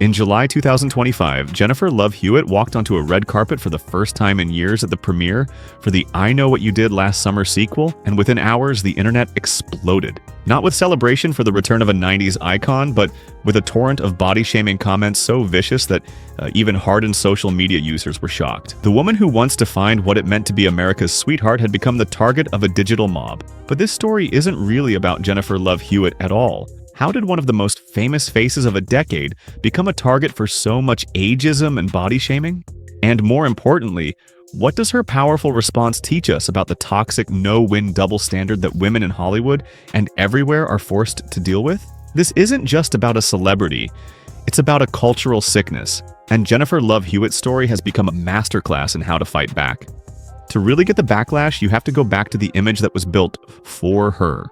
In July 2025, Jennifer Love Hewitt walked onto a red carpet for the first time in years at the premiere for the I Know What You Did Last Summer sequel, and within hours, the internet exploded. Not with celebration for the return of a 90s icon, but with a torrent of body-shaming comments so vicious that even hardened social media users were shocked. The woman who once defined what it meant to be America's sweetheart had become the target of a digital mob. But this story isn't really about Jennifer Love Hewitt at all. How did one of the most famous faces of a decade become a target for so much ageism and body shaming? And more importantly, what does her powerful response teach us about the toxic no-win double standard that women in Hollywood and everywhere are forced to deal with? This isn't just about a celebrity, it's about a cultural sickness, and Jennifer Love Hewitt's story has become a masterclass in how to fight back. To really get the backlash, you have to go back to the image that was built for her.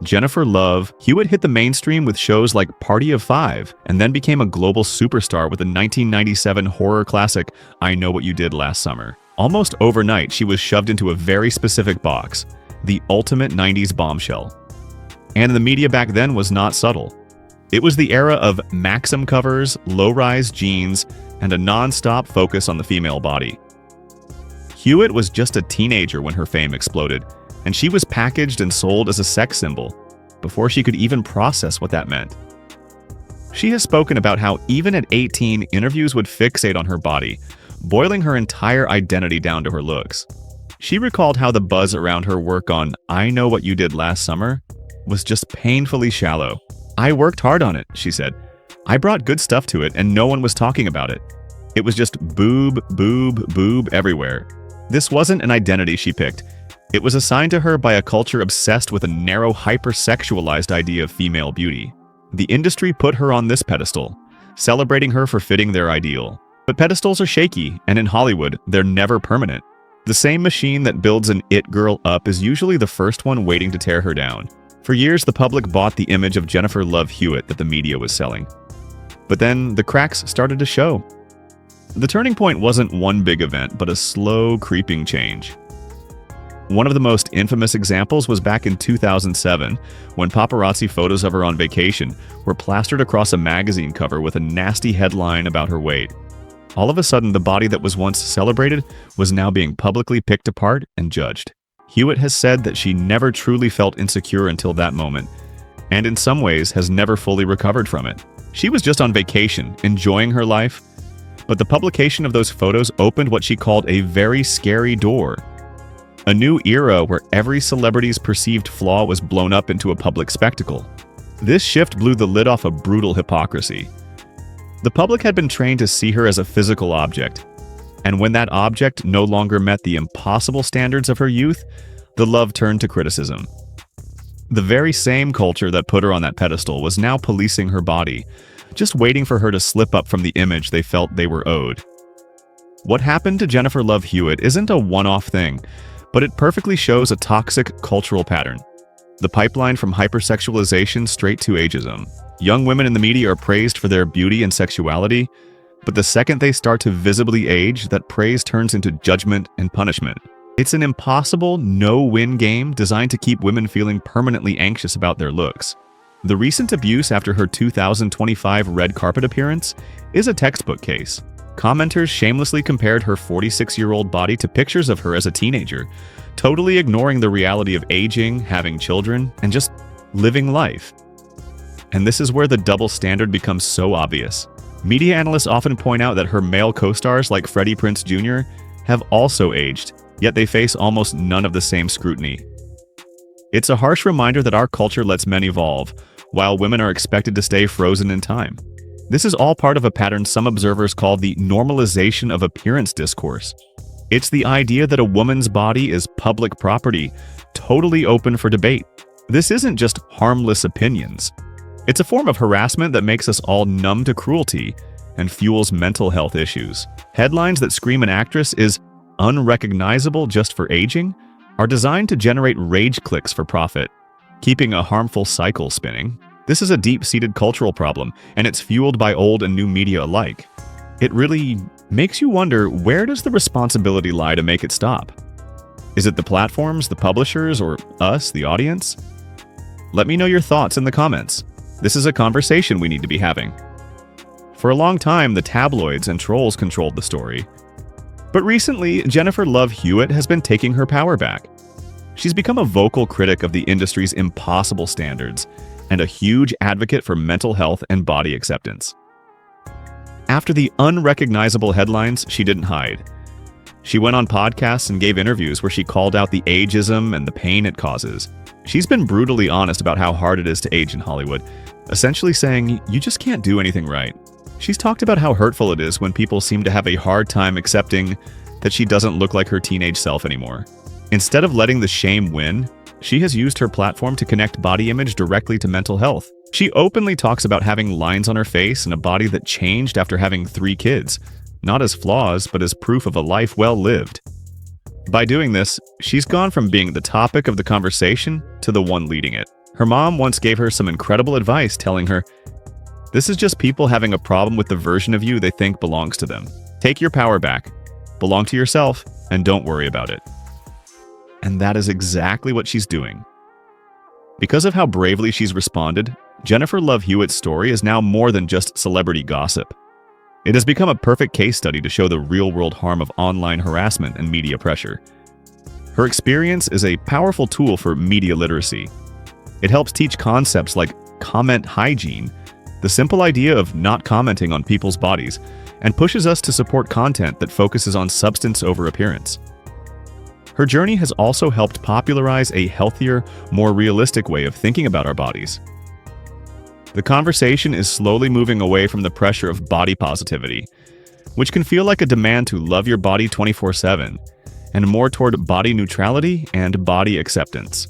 Jennifer Love Hewitt hit the mainstream with shows like Party of Five, and then became a global superstar with the 1997 horror classic I Know What You Did Last Summer. Almost overnight, she was shoved into a very specific box, the ultimate 90s bombshell. And the media back then was not subtle. It was the era of Maxim covers, low-rise jeans, and a non-stop focus on the female body. Hewitt was just a teenager when her fame exploded, and she was packaged and sold as a sex symbol before she could even process what that meant. She has spoken about how even at 18, interviews would fixate on her body, boiling her entire identity down to her looks. She recalled how the buzz around her work on I Know What You Did Last Summer was just painfully shallow. "I worked hard on it," she said. "I brought good stuff to it and no one was talking about it. It was just boob, boob, boob everywhere." This wasn't an identity she picked. It was assigned to her by a culture obsessed with a narrow, hyper-sexualized idea of female beauty. The industry put her on this pedestal, celebrating her for fitting their ideal. But pedestals are shaky, and in Hollywood, they're never permanent. The same machine that builds an it girl up is usually the first one waiting to tear her down. For years, the public bought the image of Jennifer Love Hewitt that the media was selling. But then, the cracks started to show. The turning point wasn't one big event, but a slow, creeping change. One of the most infamous examples was back in 2007, when paparazzi photos of her on vacation were plastered across a magazine cover with a nasty headline about her weight. All of a sudden, the body that was once celebrated was now being publicly picked apart and judged. Hewitt has said that she never truly felt insecure until that moment, and in some ways has never fully recovered from it. She was just on vacation, enjoying her life, but the publication of those photos opened what she called a very scary door. A new era where every celebrity's perceived flaw was blown up into a public spectacle. This shift blew the lid off a brutal hypocrisy. The public had been trained to see her as a physical object, and when that object no longer met the impossible standards of her youth, the love turned to criticism. The very same culture that put her on that pedestal was now policing her body, just waiting for her to slip up from the image they felt they were owed. What happened to Jennifer Love Hewitt isn't a one-off thing, but it perfectly shows a toxic cultural pattern. The pipeline from hypersexualization straight to ageism. Young women in the media are praised for their beauty and sexuality, but the second they start to visibly age, that praise turns into judgment and punishment. It's an impossible, no-win game designed to keep women feeling permanently anxious about their looks. The recent abuse after her 2025 red carpet appearance is a textbook case. Commenters shamelessly compared her 46-year-old body to pictures of her as a teenager, totally ignoring the reality of aging, having children, and just living life. And this is where the double standard becomes so obvious. Media analysts often point out that her male co-stars like Freddie Prinze Jr. have also aged, yet they face almost none of the same scrutiny. It's a harsh reminder that our culture lets men evolve, while women are expected to stay frozen in time. This is all part of a pattern some observers call the normalization of appearance discourse. It's the idea that a woman's body is public property, totally open for debate. This isn't just harmless opinions. It's a form of harassment that makes us all numb to cruelty and fuels mental health issues. Headlines that scream an actress is unrecognizable just for aging are designed to generate rage clicks for profit, keeping a harmful cycle spinning. This is a deep-seated cultural problem, and it's fueled by old and new media alike. It really makes you wonder, where does the responsibility lie to make it stop? Is it the platforms, the publishers, or us, the audience? Let me know your thoughts in the comments. This is a conversation we need to be having. For a long time, the tabloids and trolls controlled the story. But recently, Jennifer Love Hewitt has been taking her power back. She's become a vocal critic of the industry's impossible standards and a huge advocate for mental health and body acceptance. After the unrecognizable headlines, she didn't hide. She went on podcasts and gave interviews where she called out the ageism and the pain it causes. She's been brutally honest about how hard it is to age in Hollywood, essentially saying, you just can't do anything right. She's talked about how hurtful it is when people seem to have a hard time accepting that she doesn't look like her teenage self anymore. Instead of letting the shame win, she has used her platform to connect body image directly to mental health. She openly talks about having lines on her face and a body that changed after having 3 kids, not as flaws, but as proof of a life well lived. By doing this, she's gone from being the topic of the conversation to the one leading it. Her mom once gave her some incredible advice, telling her, "This is just people having a problem with the version of you they think belongs to them. Take your power back, belong to yourself, and don't worry about it." And that is exactly what she's doing. Because of how bravely she's responded, Jennifer Love Hewitt's story is now more than just celebrity gossip. It has become a perfect case study to show the real-world harm of online harassment and media pressure. Her experience is a powerful tool for media literacy. It helps teach concepts like comment hygiene, the simple idea of not commenting on people's bodies, and pushes us to support content that focuses on substance over appearance. Her journey has also helped popularize a healthier, more realistic way of thinking about our bodies. The conversation is slowly moving away from the pressure of body positivity, which can feel like a demand to love your body 24/7, and more toward body neutrality and body acceptance.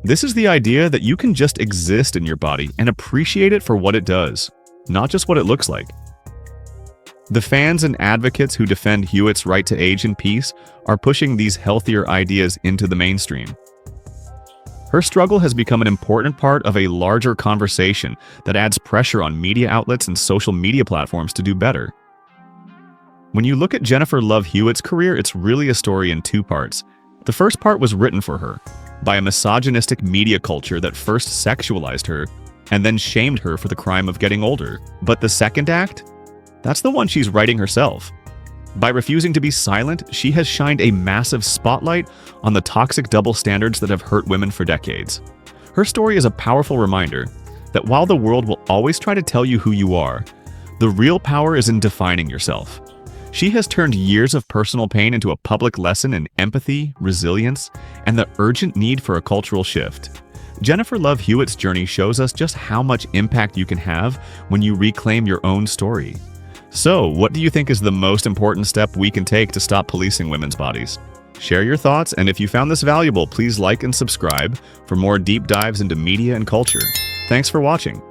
This is the idea that you can just exist in your body and appreciate it for what it does, not just what it looks like. The fans and advocates who defend Hewitt's right to age in peace are pushing these healthier ideas into the mainstream. Her struggle has become an important part of a larger conversation that adds pressure on media outlets and social media platforms to do better. When you look at Jennifer Love Hewitt's career, it's really a story in 2 parts. The first part was written for her by a misogynistic media culture that first sexualized her and then shamed her for the crime of getting older. But the second act? That's the one she's writing herself. By refusing to be silent, she has shined a massive spotlight on the toxic double standards that have hurt women for decades. Her story is a powerful reminder that while the world will always try to tell you who you are, the real power is in defining yourself. She has turned years of personal pain into a public lesson in empathy, resilience, and the urgent need for a cultural shift. Jennifer Love Hewitt's journey shows us just how much impact you can have when you reclaim your own story. So, what do you think is the most important step we can take to stop policing women's bodies? Share your thoughts, and if you found this valuable, please like and subscribe for more deep dives into media and culture. Thanks for watching.